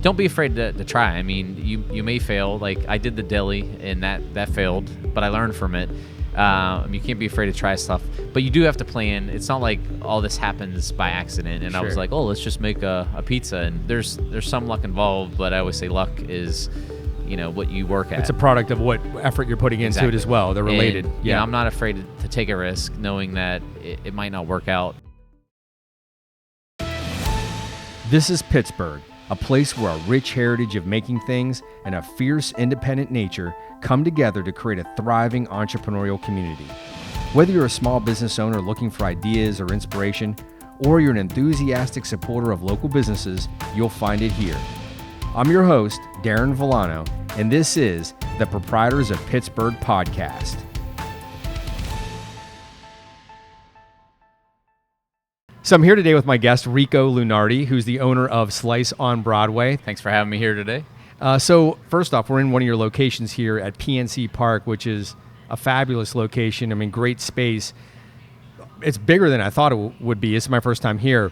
don't be afraid to try. I mean, you may fail. Like I did the deli, and that failed, but I learned from it. You can't be afraid to try stuff, but you do have to plan. It's not like all this happens by accident. And I was like, oh, let's just make a pizza. And there's some luck involved, but I always say luck is, what you work at. It's a product of what effort you're putting into it as well. They're related. And, yeah, I'm not afraid to take a risk, knowing that it might not work out. This is Pittsburgh, a place where a rich heritage of making things and a fierce, independent nature come together to create a thriving entrepreneurial community. Whether you're a small business owner looking for ideas or inspiration, or you're an enthusiastic supporter of local businesses, you'll find it here. I'm your host, Darin Vilano, and this is the Proprietors of Pittsburgh podcast. So I'm here today with my guest, Rico Lunardi, who's the owner of Slice on Broadway. Thanks for having me here today. So first off, we're in one of your locations here at PNC Park, which is a fabulous location. I mean, great space. It's bigger than I thought it would be. It's my first time here.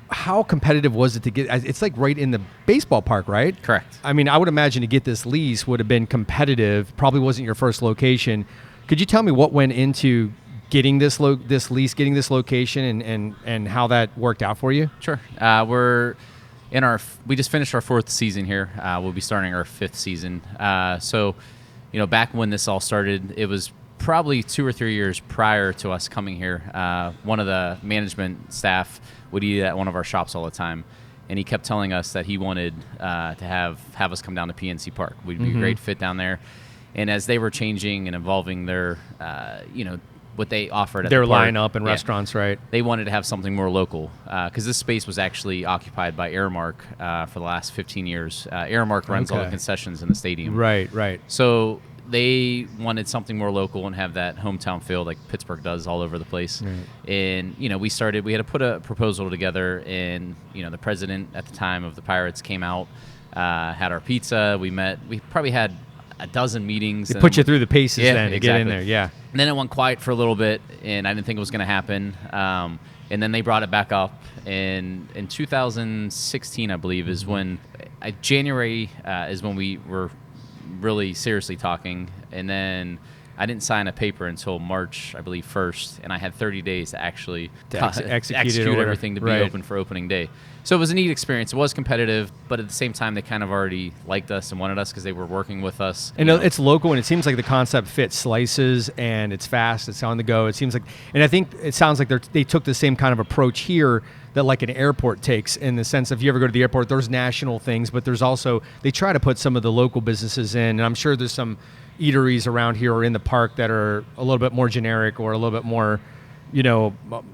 How competitive was it to get? It's like right in the baseball park, right? Correct. I mean, I would imagine to get this lease would have been competitive. Probably wasn't your first location. Could you tell me what went into getting this lease, getting this location, and how that worked out for you? Sure. We just finished our fourth season here. We'll be starting our fifth season. So, back when this all started, it was probably 2 or 3 years prior to us coming here. One of the management staff would eat at one of our shops all the time, and he kept telling us that he wanted to have us come down to PNC Park. We'd be a great fit down there. And as they were changing and evolving their, what they offered at their the park, lineup and restaurants, right? They wanted to have something more local because this space was actually occupied by Aramark for the last 15 years. Aramark runs all the concessions in the stadium. Right. So they wanted something more local and have that hometown feel like Pittsburgh does all over the place. Right. And, we had to put a proposal together, and, the president at the time of the Pirates came out, had our pizza. We met. We probably had a dozen meetings. They put you through the paces then to exactly. get in there, yeah. And then it went quiet for a little bit, and I didn't think it was going to happen. And then they brought it back up. And in 2016, I believe, is when January is when we were really seriously talking. And then I didn't sign a paper until March, I believe, 1st, and I had 30 days to actually execute everything to be open for opening day. So it was a neat experience. It was competitive, but at the same time, they kind of already liked us and wanted us because they were working with us. And it's local, and it seems like the concept fits Slices, and it's fast, it's on the go. It seems like, and I think it sounds like they took the same kind of approach here that like an airport takes, in the sense of, if you ever go to the airport, there's national things, but there's also, they try to put some of the local businesses in, and I'm sure there's some eateries around here or in the park that are a little bit more generic or a little bit more, I don't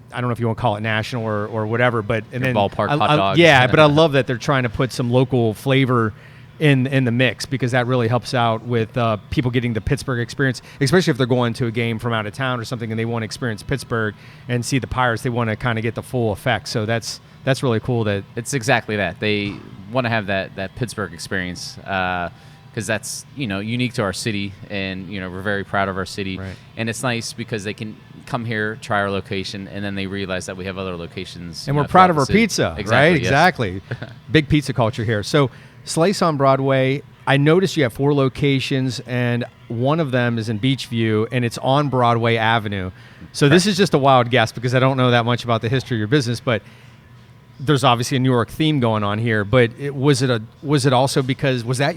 know if you want to call it national or whatever, but and then ballpark hot dogs. Yeah, but I love that they're trying to put some local flavor in the mix, because that really helps out with people getting the Pittsburgh experience, especially if they're going to a game from out of town or something and they want to experience Pittsburgh and see the Pirates. They want to kind of get the full effect. So that's really cool. That it's exactly that. They want to have that Pittsburgh experience. Because that's, unique to our city, and, we're very proud of our city. Right. And it's nice because they can come here, try our location, and then they realize that we have other locations. And we're proud of our pizza, exactly, right? Yes. Exactly. Big pizza culture here. So Slice on Broadway, I noticed you have 4 locations, and one of them is in Beachview, and it's on Broadway Avenue. So This is just a wild guess, because I don't know that much about the history of your business, but there's obviously a New York theme going on here. But was it also because, was that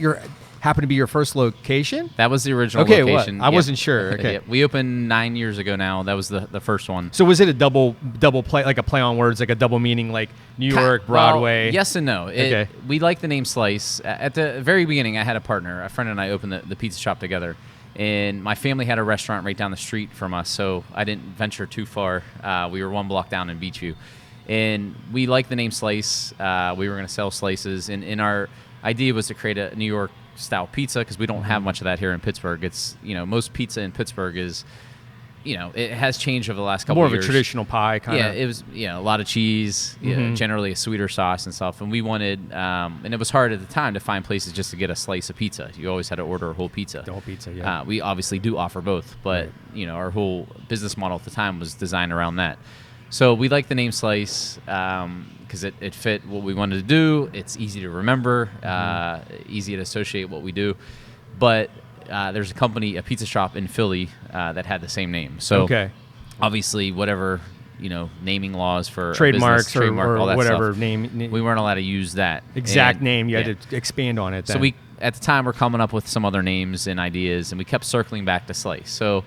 happened to be your first location? That was the original location. I wasn't sure. Okay. Yeah. We opened 9 years ago now. That was the first one. So was it a double play, like a play on words, like a double meaning, like New York, Broadway? Well, yes and no. We like the name Slice. At the very beginning, I had a friend and I opened the pizza shop together. And my family had a restaurant right down the street from us, so I didn't venture too far. We were 1 block down in Beachview. And we liked the name Slice. We were going to sell slices. And our idea was to create a New York style pizza, because we don't have much of that here in Pittsburgh. It's, most pizza in Pittsburgh is, it has changed over the last couple of years. More of a traditional pie kind of. Yeah, it was, a lot of cheese, generally a sweeter sauce and stuff. And we wanted, and it was hard at the time to find places just to get a slice of pizza. You always had to order a whole pizza. The whole pizza, yeah. We obviously do offer both, but, our whole business model at the time was designed around that. So we like the name Slice because it fit what we wanted to do. It's easy to remember, easy to associate what we do. But there's a pizza shop in Philly that had the same name. So obviously, whatever naming laws for trademarks business, or all that whatever stuff, name, we weren't allowed to use that exact name. You had to expand on it. Then. So we at the time we're coming up with some other names and ideas, and we kept circling back to Slice. So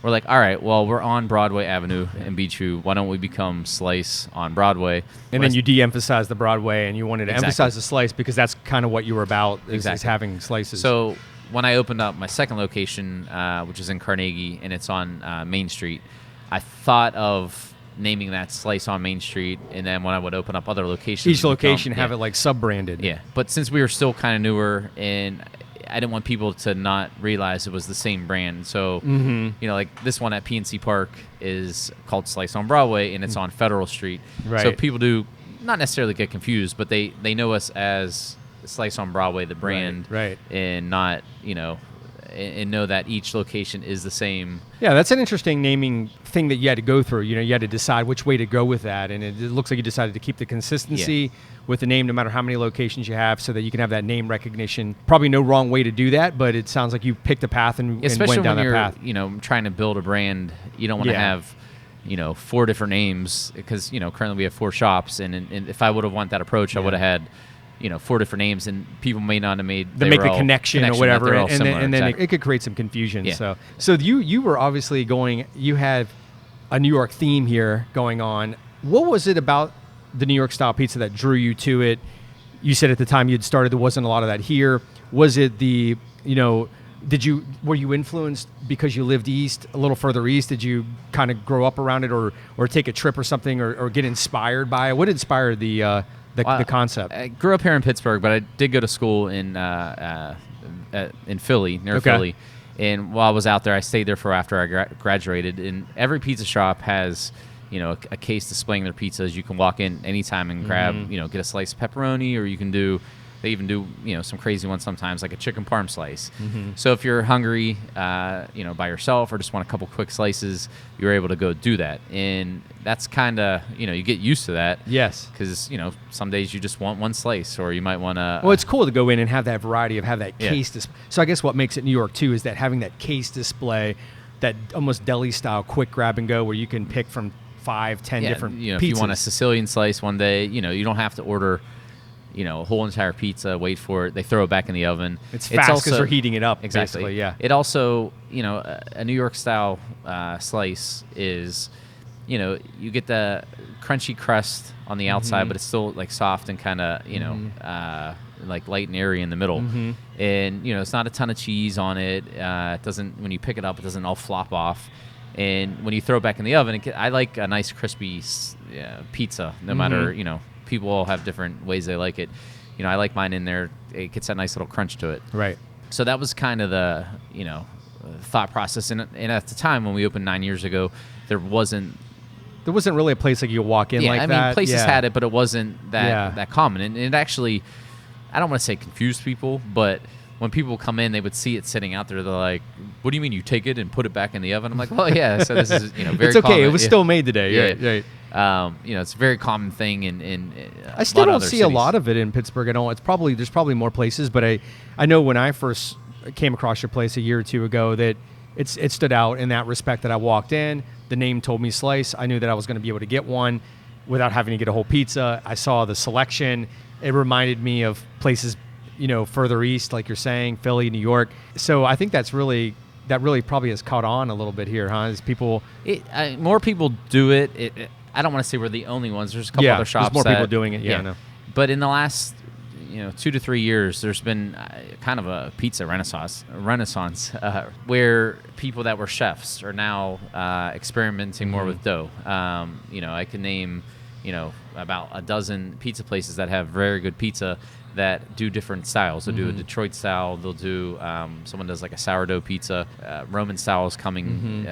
we're like, all right, well, we're on Broadway Avenue in Beechview. Why don't we become Slice on Broadway? And then you de-emphasize the Broadway, and you wanted to emphasize the Slice because that's kind of what you were about, is having slices. So when I opened up my second location, which is in Carnegie, and it's on Main Street, I thought of naming that Slice on Main Street, and then when I would open up other locations, each location have it like sub-branded. Yeah, but since we were still kind of newer, and I didn't want people to not realize it was the same brand. So, like this one at PNC Park is called Slice on Broadway, and it's on Federal Street. Right. So people do not necessarily get confused, but they know us as Slice on Broadway, the brand, right. And not, and know that each location is the same. Yeah, that's an interesting naming thing that you had to go through. You had to decide which way to go with that, and it looks like you decided to keep the consistency with the name no matter how many locations you have, so that you can have that name recognition. Probably no wrong way to do that, but it sounds like you picked a path and went down that path. Especially when you're, trying to build a brand, you don't want to have, 4 different names, because, currently we have 4 shops, and if I would have wanted that approach, I would have had 4 different names, and people may not have made the connection or whatever, and then exactly. it could create some confusion. Yeah. So you were obviously you had a New York theme here going on. What was it about the New York style pizza that drew you to it? You said at the time you'd started, there wasn't a lot of that here. Was it were you influenced because you lived east, a little further east? Did you kind of grow up around it, or take a trip or something, or get inspired by it? What inspired the concept? I grew up here in Pittsburgh, but I did go to school in Philly, near Philly. And while I was out there, I stayed there for after I graduated. And every pizza shop has, a case displaying their pizzas. You can walk in anytime and grab, get a slice of pepperoni, or you can they even do, some crazy ones sometimes, like a chicken parm slice. So if you're hungry, by yourself, or just want a couple quick slices, you're able to go do that. And that's kind of, you get used to that. Yes. Because, some days you just want one slice, or you might want to... Well, it's cool to go in and have that variety, have that case. So I guess what makes it New York, too, is that having that case display, that almost deli-style quick grab and go, where you can pick from 5, 10 different pizzas. If you want a Sicilian slice one day, you don't have to order... a whole entire pizza, wait for it, they throw it back in the oven. It's fast because they're heating it up, exactly. Basically, yeah. It also, a New York style slice is, you get the crunchy crust on the outside, but it's still like soft and kind of, like light and airy in the middle. And, it's not a ton of cheese on it. It doesn't, when you pick it up, it doesn't all flop off. And when you throw it back in the oven, I like a nice crispy pizza, no matter, people all have different ways they like it. I like mine in there. It gets that nice little crunch to it. Right. So that was kind of the, thought process. And at the time when we opened 9 years ago, there wasn't really a place like you walk in like that. I mean, places had it, but it wasn't that common. And it actually, I don't want to say confused people, but when people come in, they would see it sitting out there. They're like, "What do you mean you take it and put it back in the oven?" I'm like, "Well, yeah." So this is very it's okay. common. It was still made today. Yeah. Right. It's a very common thing in I still don't see cities. a lot of it in Pittsburgh at all. There's probably more places, but I know when I first came across your place a year or two ago that it stood out in that respect that I walked in. The name told me Slice. I knew that I was going to be able to get one without having to get a whole pizza. I saw the selection. It reminded me of places, further east, like you're saying, Philly, New York. So I think that really probably has caught on a little bit here, huh? As people, more people do it. I don't want to say we're the only ones. There's a couple other shops. There's more people doing it. Yeah, I know. But in the last 2 to 3 years, there's been kind of a pizza renaissance where people that were chefs are now experimenting more with dough. I can name about a dozen pizza places that have very good pizza that do different styles. They'll do a Detroit style. They'll do someone does like a sourdough pizza. Roman style is coming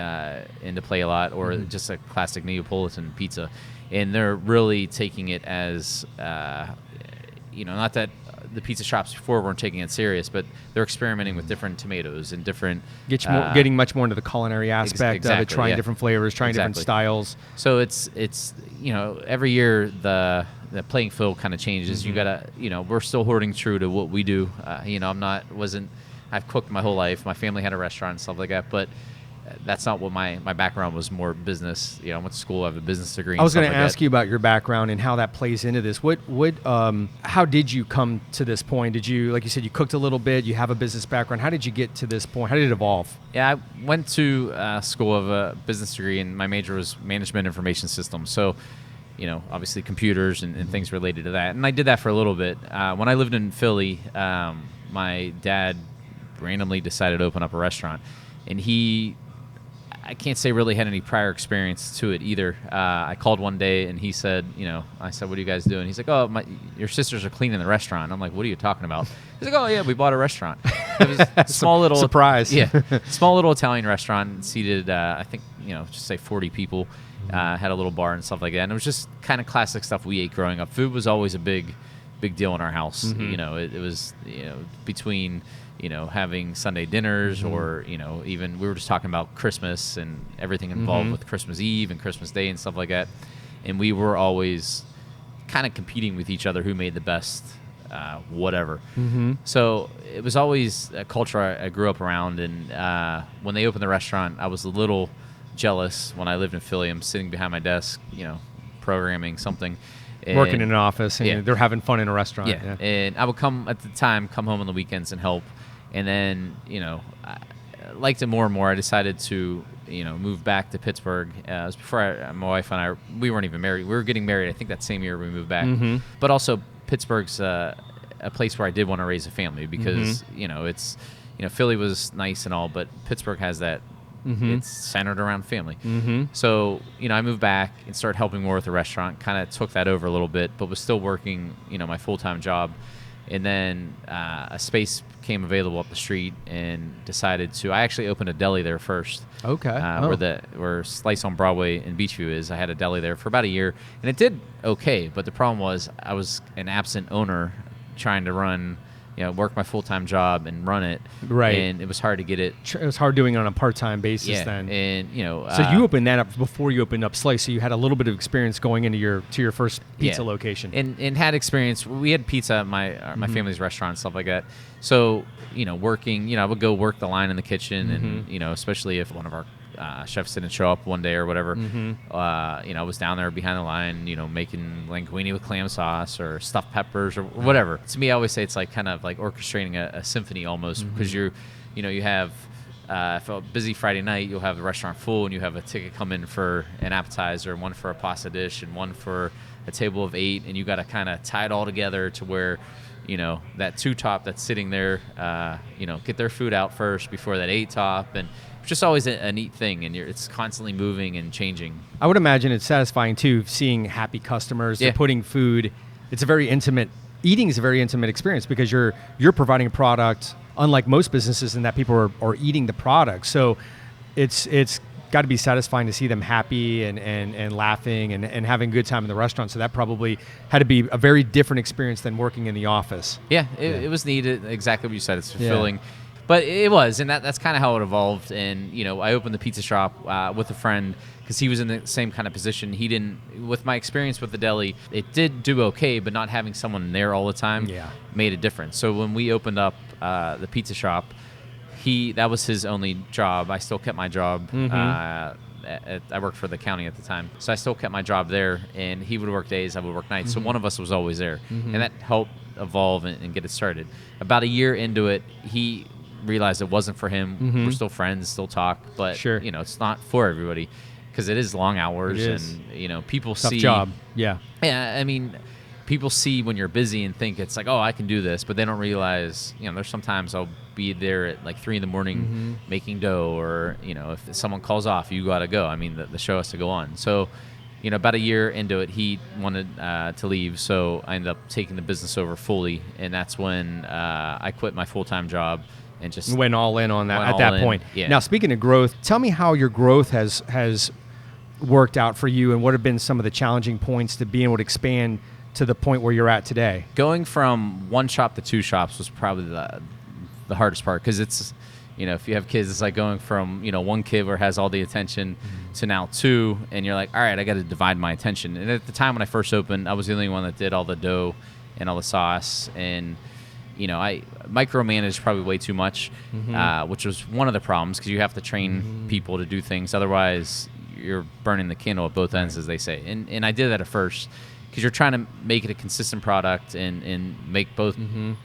into play a lot, or just a classic Neapolitan pizza. And they're really taking it as not that the pizza shops before weren't taking it serious, but they're experimenting with different tomatoes and different getting much more into the culinary aspect of it, trying different flavors, trying different styles. So it's every year the playing field kind of changes. You gotta we're still holding true to what we do. I've cooked my whole life. My family had a restaurant and stuff like that, but that's not what my background was. More business. I went to school. I have a business degree. I was going to ask you about your background and how that plays into this. How did you come to this point? Did you, like you said, you cooked a little bit, you have a business background. How did you get to this point? How did it evolve? Yeah, I went to school of a business degree, and my major was management information systems. So, obviously computers and things related to that. And I did that for a little bit. When I lived in Philly, my dad randomly decided to open up a restaurant, and I can't say really had any prior experience to it either. I called one day and he said, I said, "What are you guys doing?" He's like, "Oh, your sisters are cleaning the restaurant." I'm like, "What are you talking about?" He's like, "Oh yeah, we bought a restaurant." It was a small little surprise. Yeah, small little Italian restaurant, seated I think just say 40 people. Had a little bar and stuff like that, and it was just kind of classic stuff we ate growing up. Food was always a big deal in our house. It was between having Sunday dinners or, even we were just talking about Christmas and everything involved with Christmas Eve and Christmas Day and stuff like that. And we were always kind of competing with each other who made the best whatever. So it was always a culture I grew up around. And when they opened the restaurant, I was a little jealous. When I lived in Philly, I'm sitting behind my desk, programming something. Working in an office, and they're having fun in a restaurant. Yeah. And I would come home on the weekends and help. And then, I liked it more and more. I decided to, move back to Pittsburgh. It was before my wife and we weren't even married. We were getting married, I think, that same year we moved back. But also, Pittsburgh's a place where I did want to raise a family because, it's, Philly was nice and all, but Pittsburgh has that. It's centered around family. So, I moved back and started helping more with the restaurant, kind of took that over a little bit, but was still working, my full-time job. And then a space came available up the street and decided I actually opened a deli there first. Okay. Where Slice on Broadway in Beachview is. I had a deli there for about a year, and it did okay, but the problem was I was an absent owner trying to run, work my full-time job and run it. Right. And it was hard to get it. It was hard doing it on a part-time basis then. And, so you opened that up before you opened up Slice, so you had a little bit of experience going into your first pizza location. And had experience. We had pizza at my family's restaurant and stuff like that. So, working, I would go work the line in the kitchen and, especially if one of our chefs didn't show up one day or whatever, I was down there behind the line, making linguine with clam sauce or stuffed peppers or whatever. To me, I always say it's like kind of like orchestrating a symphony almost because you have if a busy Friday night, you'll have the restaurant full and you have a ticket come in for an appetizer, one for a pasta dish, and one for a table of 8, and you got to kind of tie it all together to where that 2 top that's sitting there, get their food out first before that 8 top, and it's just always a neat thing, and it's constantly moving and changing. I would imagine it's satisfying too, seeing happy customers. They're putting food. It's a very intimate. Eating is a very intimate experience because you're providing a product, unlike most businesses, in that people are eating the product. So it's got to be satisfying to see them happy and laughing and having a good time in the restaurant. So that probably had to be a very different experience than working in the office. Yeah, it was neat. Exactly what you said. It's fulfilling. Yeah. But it was, and that's kind of how it evolved. And, I opened the pizza shop with a friend because he was in the same kind of position. He didn't, with my experience with the deli, it did do okay, but not having someone there all the time made a difference. So when we opened up the pizza shop, that was his only job. I still kept my job. I worked for the county at the time. So I still kept my job there, and he would work days, I would work nights. So one of us was always there. And that helped evolve and get it started. About a year into it, he realized it wasn't for him. We're still friends, still talk, but it's not for everybody because it is long hours and people tough see job. Yeah, I mean, people see when you're busy and think it's like, oh, I can do this, but they don't realize, there's sometimes I'll be there at like 3 a.m. making dough, or if someone calls off, you got to go. I mean, the show has to go on. So about a year into it, he wanted to leave, so I ended up taking the business over fully, and that's when I quit my full-time job and just went all in on that at that point. Yeah. Now, speaking of growth, tell me how your growth has worked out for you, and what have been some of the challenging points to being able to expand to the point where you're at today? Going from one shop to two shops was probably the hardest part, because it's, if you have kids, it's like going from, one kid where it has all the attention to now two, and you're like, all right, I got to divide my attention. And at the time when I first opened, I was the only one that did all the dough and all the sauce, and I micromanaged probably way too much, which was one of the problems, because you have to train people to do things. Otherwise, you're burning the candle at both ends, as they say. And I did that at first, because you're trying to make it a consistent product and make both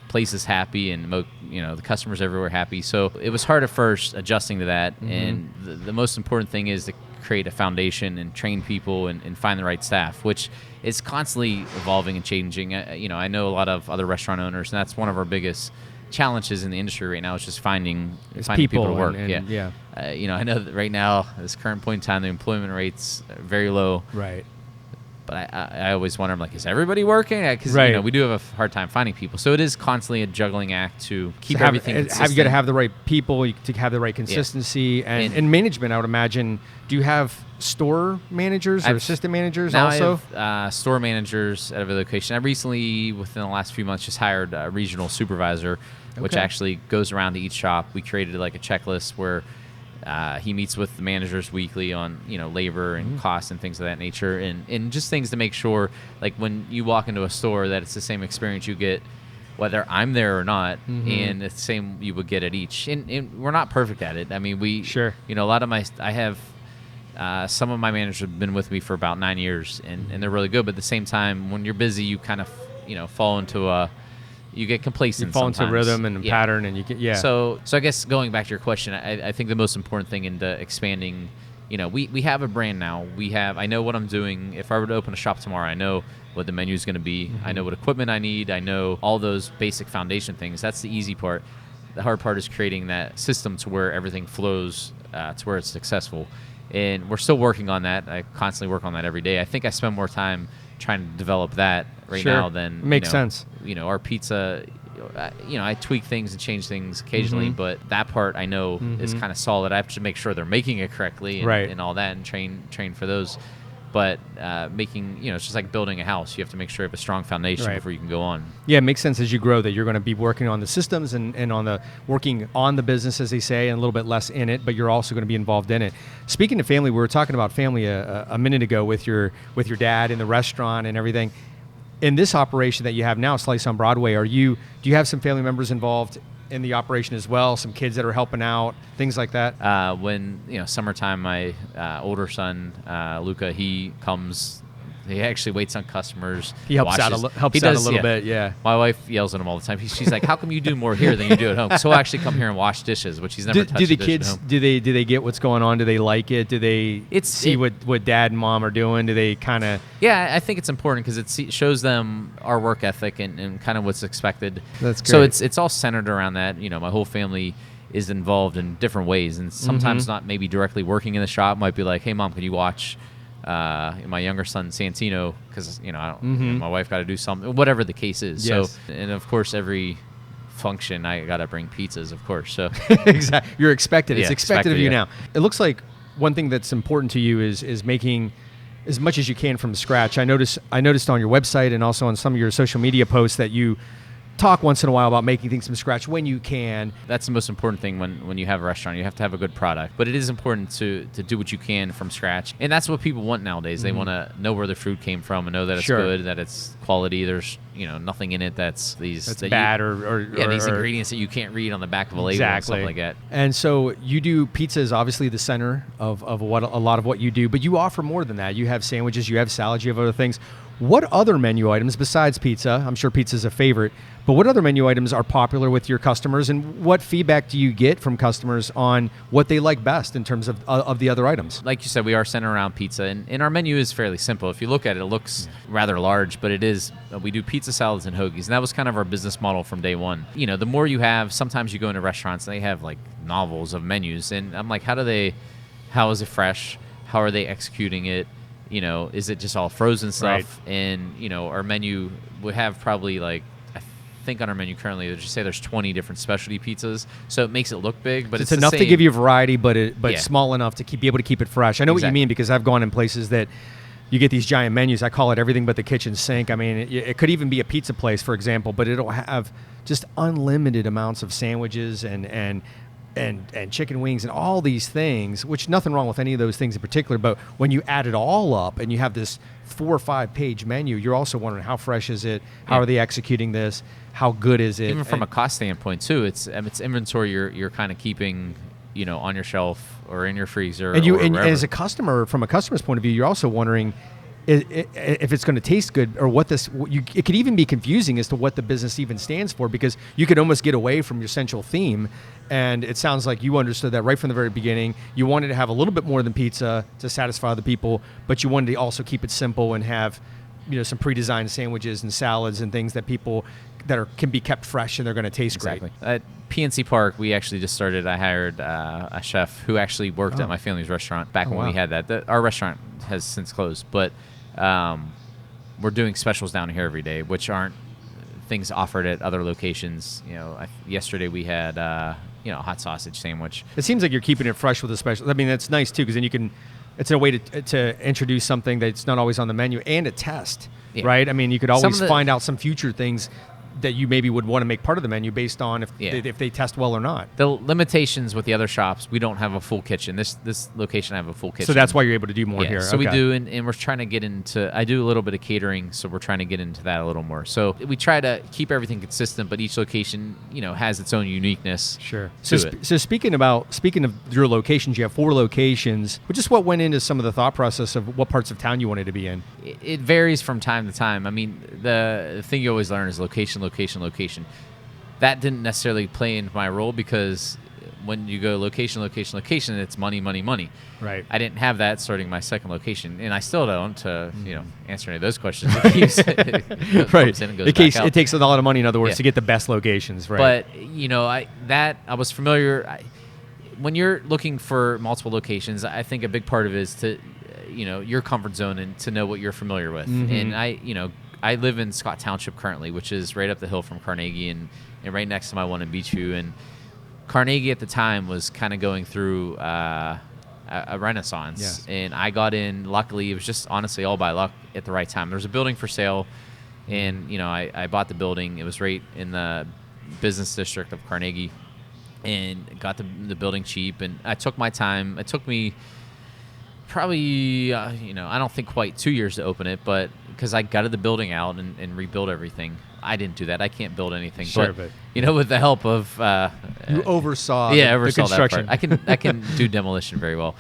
places happy, and the customers everywhere happy. So it was hard at first adjusting to that. And the most important thing is to create a foundation and train people and find the right staff, which is constantly evolving and changing. I know a lot of other restaurant owners, and that's one of our biggest challenges in the industry right now, is just finding people to work. I know that right now, this current point in time, the employment rate's very low. Right. But I always wonder, I'm like, is everybody working? Because we do have a hard time finding people. So it is constantly a juggling act to keep everything consistent. You got to have the right people to have the right consistency and management. I would imagine. Do you have store managers or assistant managers now also? I have store managers at every location. I recently, within the last few months, just hired a regional supervisor, which actually goes around to each shop. We created like a checklist where he meets with the managers weekly on labor and costs and things of that nature, and just things to make sure, like when you walk into a store, that it's the same experience you get whether I'm there or not, and it's the same you would get at each. And we're not perfect at it. I mean, a lot of I have some of my managers have been with me for about 9 years, and they're really good. But at the same time, when you're busy, you kind of fall into you get complacent. You fall into rhythm and pattern, and you get So I guess going back to your question, I think the most important thing into expanding, we have a brand now. I know what I'm doing. If I were to open a shop tomorrow, I know what the menu is going to be. I know what equipment I need. I know all those basic foundation things. That's the easy part. The hard part is creating that system to where everything flows to where it's successful. And we're still working on that. I constantly work on that every day. I think I spend more time trying to develop that now than makes sense. Our pizza. I tweak things and change things occasionally, but that part I know is kind of solid. I have to make sure they're making it correctly and all that, and train for those. But making, it's just like building a house. You have to make sure you have a strong foundation before you can go on. Yeah, it makes sense as you grow that you're going to be working on the systems and on working on the business, as they say, and a little bit less in it, but you're also going to be involved in it. Speaking of family, we were talking about family a minute ago with your dad in the restaurant and everything. In this operation that you have now, Slice on Broadway, do you have some family members involved in the operation as well? Some kids that are helping out, things like that? When summertime, my older son Luca, he comes. He actually waits on customers. He helps out a little bit. Yeah. My wife yells at him all the time. She's like, "How come you do more here than you do at home?" So he'll actually come here and wash dishes, which he's never touched. Do the kids? Do they get what's going on? Do they like it? Do they see what dad and mom are doing? Do they kind of? Yeah, I think it's important because it shows them our work ethic and kind of what's expected. That's great. So it's all centered around that. My whole family is involved in different ways, and sometimes not maybe directly working in the shop. Might be like, "Hey, mom, can you watch my younger son Santino, because my wife got to do something," whatever the case is. Yes. So, and of course, every function I got to bring pizzas, of course. So exactly, you're expected. It's expected of you now. It looks like one thing that's important to you is making as much as you can from scratch. I noticed on your website and also on some of your social media posts that you talk once in a while about making things from scratch when you can. That's the most important thing when you have a restaurant. You have to have a good product, but it is important to do what you can from scratch, and that's what people want nowadays. They want to know where the food came from and know that it's good, that it's quality. There's nothing in it that's bad or these ingredients that you can't read on the back of a label and stuff like that. And so you do pizza is obviously the center of what a lot of what you do, but you offer more than that. You have sandwiches, you have salads, you have other things. What other menu items besides pizza? I'm sure pizza is a favorite, but what other menu items are popular with your customers, and what feedback do you get from customers on what they like best in terms of the other items? Like you said, we are centered around pizza, and our menu is fairly simple. If you look at it, it looks rather large, but it is. We do pizza, salads, and hoagies, and that was kind of our business model from day one. The more you have, sometimes you go into restaurants and they have like novels of menus, and I'm like, how is it fresh? How are they executing it? Is it just all frozen stuff? Right. And, our menu would have probably I think on our menu currently, let's just say there's 20 different specialty pizzas. So it makes it look big, but it's enough to give you variety, but small enough to be able to keep it fresh. I know what you mean, because I've gone in places that you get these giant menus. I call it everything but the kitchen sink. I mean, it could even be a pizza place, for example, but it'll have just unlimited amounts of sandwiches and chicken wings and all these things, which nothing wrong with any of those things in particular. But when you add it all up and you have this 4 or 5 page menu, you're also wondering how fresh is it? How are they executing this? How good is it? Even from a cost standpoint too, it's inventory you're kind of keeping, on your shelf or in your freezer. And as a customer, from a customer's point of view, you're also wondering if it's going to taste good, or what this. It could even be confusing as to what the business even stands for, because you could almost get away from your central theme. And it sounds like you understood that right from the very beginning. You wanted to have a little bit more than pizza to satisfy the people, but you wanted to also keep it simple and have, some pre-designed sandwiches and salads and things that people can be kept fresh and they're going to taste great. At PNC Park, we actually just started. I hired a chef who actually worked at my family's restaurant back when we had that. Our restaurant has since closed, but we're doing specials down here every day, which aren't things offered at other locations. Yesterday we had a hot sausage sandwich. It seems like you're keeping it fresh with the special. I mean, that's nice too, because then you can. It's a way to introduce something that's not always on the menu, and a test, right? I mean, you could always find out some future things that you maybe would want to make part of the menu based on if they test well or not. The limitations with the other shops, we don't have a full kitchen. This location I have a full kitchen. So that's why you're able to do more here. So we do, and we're trying to get into, I do a little bit of catering, so we're trying to get into that a little more. So we try to keep everything consistent, but each location, has its own uniqueness. Sure. So speaking of your locations, you have 4 locations, but just what went into some of the thought process of what parts of town you wanted to be in? It varies from time to time. I mean, the thing you always learn is location. That didn't necessarily play into my role, because when you go location, it's money. Right. I didn't have that starting my second location, and I still don't to answer any of those questions. Right. It takes a lot of money, in other words, to get the best locations. Right. But I was familiar. When you're looking for multiple locations, I think a big part of it is to your comfort zone and to know what you're familiar with. And I live in Scott Township currently, which is right up the hill from Carnegie and right next to my one in Beachview. And Carnegie at the time was kind of going through a renaissance. Yes. And I got in, luckily, it was just honestly all by luck at the right time. There was a building for sale, and I bought the building. It was right in the business district of Carnegie, and got the building cheap. And I took my time. It took me probably, I don't think quite 2 years to open it, but because I gutted the building out and rebuilt everything. I didn't do that. I can't build anything. Sure, but with the help of you oversaw the construction. That part. I can do demolition very well,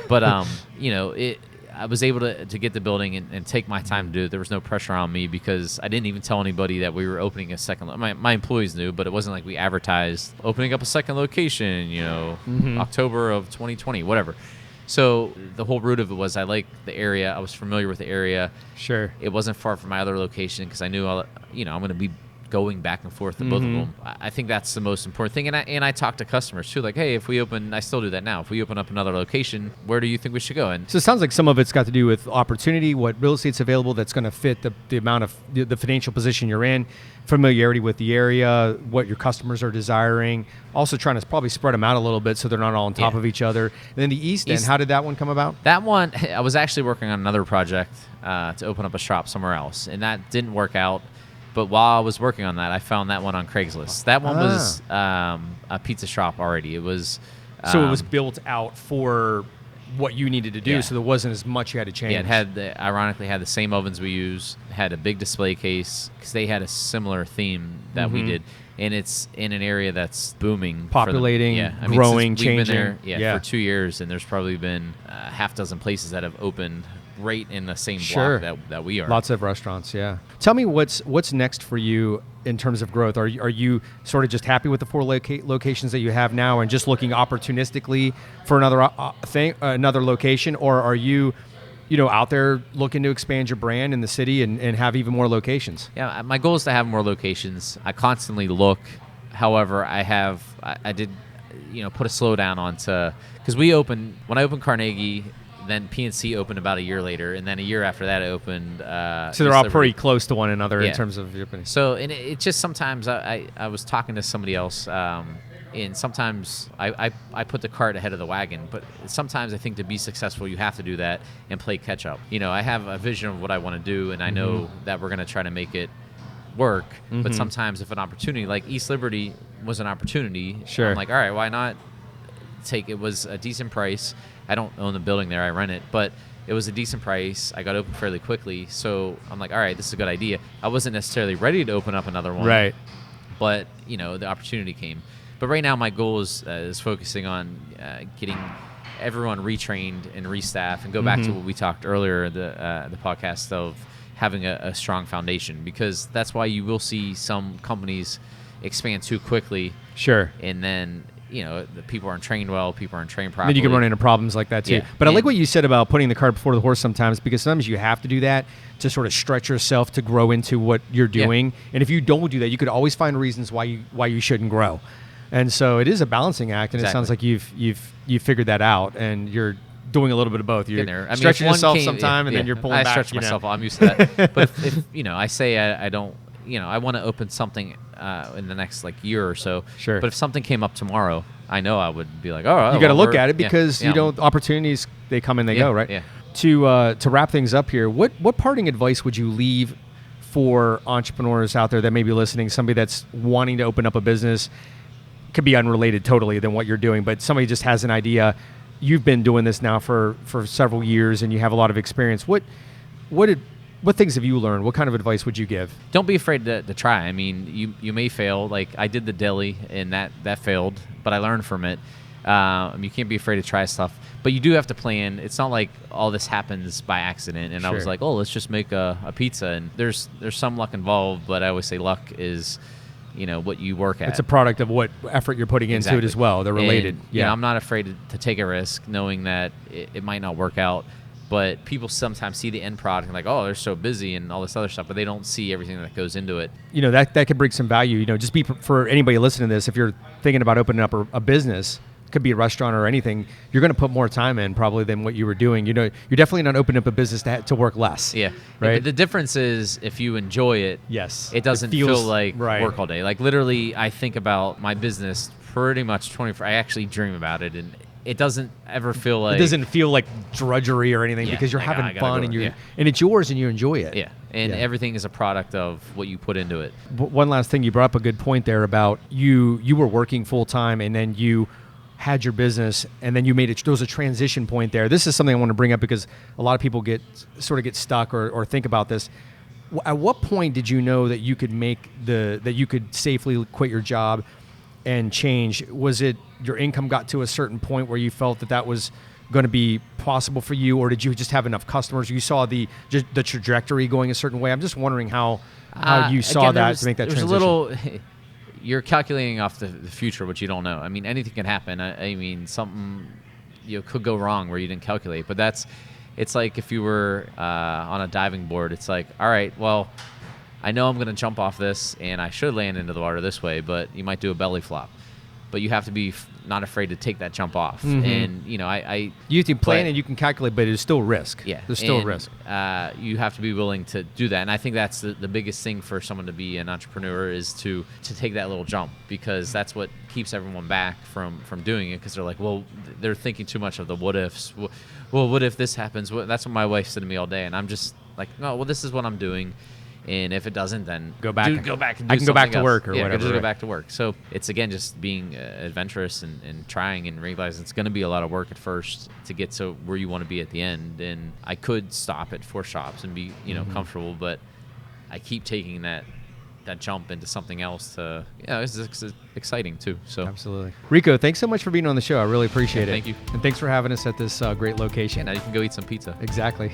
but I was able to get the building and take my time to do it. There was no pressure on me, because I didn't even tell anybody that we were opening a second. My employees knew, but it wasn't like we advertised opening up a second location. October of 2020, whatever. So the whole root of it was I liked the area. I was familiar with the area. Sure. It wasn't far from my other location, because I knew I'm going to be going back and forth to both of them. I think that's the most important thing. And I talk to customers too, like, hey, if we open, I still do that now. If we open up another location, where do you think we should go? And so it sounds like some of it's got to do with opportunity, what real estate's available that's going to fit the amount of the financial position you're in, familiarity with the area, what your customers are desiring. Also trying to probably spread them out a little bit so they're not all on top of each other. And then the East End, how did that one come about? That one, I was actually working on another project to open up a shop somewhere else, and that didn't work out. But while I was working on that, I found that one on Craigslist. That one was a pizza shop already. It was so it was built out for what you needed to do, so there wasn't as much you had to change. Yeah, it ironically had the same ovens we use, had a big display case, because they had a similar theme that we did. And it's in an area that's booming. Populating, growing, changing. We've been there for 2 years, and there's probably been half dozen places that have opened right in the same block that we are. Lots of restaurants, yeah. Tell me what's next for you in terms of growth. Are you sort of just happy with the 4 locations that you have now and just looking opportunistically for another location, or are you out there looking to expand your brand in the city and have even more locations? Yeah, my goal is to have more locations. I constantly look. However, I did put a slowdown onto, because when I opened Carnegie, then PNC opened about a year later, and then a year after that I opened. So they're all pretty close to one another in terms of the opening. So, and it just sometimes I was talking to somebody else, And sometimes I put the cart ahead of the wagon, but sometimes I think to be successful, you have to do that and play catch up. You know, I have a vision of what I want to do, and I know that we're going to try to make it work. But sometimes if an opportunity, like East Liberty was an opportunity, sure. I'm like, all right, why not take it? Was a decent price. I don't own the building there, I rent it, but it was a decent price. I got open fairly quickly, so I'm like, all right, this is a good idea. I wasn't necessarily ready to open up another one, right? But you know, the opportunity came. But right now, my goal is focusing on getting everyone retrained and restaffed, and go back to what we talked earlier, the podcast of having a strong foundation, because that's why you will see some companies expand too quickly. Sure. And then, you know, the people aren't trained well, people aren't trained properly. Then you can run into problems like that too. Yeah. But I like what you said about putting the cart before the horse sometimes, because sometimes you have to do that to sort of stretch yourself to grow into what you're doing. And if you don't do that, you could always find reasons why you shouldn't grow. And so it is a balancing act, and It sounds like you've figured that out, and you're doing a little bit of both. You're stretching yourself sometime, and then you're pulling back. I stretch myself. I'm used to that. But if you know, I say I don't, you know, I want to open something in the next like year or so. Sure. But if something came up tomorrow, I know I would be like, oh, you got to look at it, because you don't. Opportunities, they come and they go, right? Yeah. To wrap things up here, what parting advice would you leave for entrepreneurs out there that may be listening? Somebody that's wanting to open up a business. Could be unrelated totally than what you're doing, but somebody just has an idea. You've been doing this now for several years, and you have a lot of experience. What things have you learned? What kind of advice would you give? Don't be afraid to try. I mean, you may fail. Like I did the deli, and that failed, but I learned from it. You can't be afraid to try stuff, but you do have to plan. It's not like all this happens by accident. And I was like, oh, let's just make a pizza. And there's some luck involved, but I always say luck is, you know, what you work at. It's a product of what effort you're putting into it as well. They're related. And, you know, I'm not afraid to take a risk, knowing that it might not work out. But people sometimes see the end product and like, oh, they're so busy and all this other stuff, but they don't see everything that goes into it. You know, that could bring some value. You know, just for anybody listening to this, if you're thinking about opening up a business, it could be a restaurant or anything, you're going to put more time in probably than what you were doing. You know, you're definitely not opening up a business to work less. Yeah. Right. The difference is if you enjoy it, yes, it doesn't feel like work all day. Like literally, I think about my business pretty much 24. I actually dream about it, and it doesn't ever feel like... It doesn't feel like drudgery or anything, because you're having fun and it's yours and you enjoy it. Yeah, and everything is a product of what you put into it. One last thing, you brought up a good point there about you were working full-time, and then you had your business, and then you made it. There was a transition point there. This is something I want to bring up because a lot of people get stuck or think about this. At what point did you know that you could that you could safely quit your job and change? Was it your income got to a certain point where you felt that was going to be possible for you, or did you just have enough customers? You saw the trajectory going a certain way. I'm just wondering how you saw that to make that transition. There's a little. You're calculating off the future, which you don't know. I mean, anything can happen. I mean, something could go wrong where you didn't calculate. But it's like if you were on a diving board. It's like, all right, well, I know I'm going to jump off this, and I should land into the water this way, but you might do a belly flop. But you have to be not afraid to take that jump off. And, you know, you can plan and you can calculate, but it's still risk. Yeah. There's still a risk. You have to be willing to do that. And I think that's the biggest thing for someone to be an entrepreneur is to take that little jump, because that's what keeps everyone back from doing it, because they're like, well, they're thinking too much of the what ifs. Well, what if this happens? That's what my wife said to me all day. And I'm just like, no, well, this is what I'm doing. And if it doesn't, then go back and do I can go back to work or whatever. Just go back to work. So it's, again, just being adventurous and trying and realizing it's going to be a lot of work at first to get to where you want to be at the end. And I could stop at 4 shops and be, comfortable, but I keep taking that jump into something else to, it's exciting too. So absolutely. Rico, thanks so much for being on the show. I really appreciate it. Thank you. And thanks for having us at this great location. Yeah, now you can go eat some pizza. Exactly.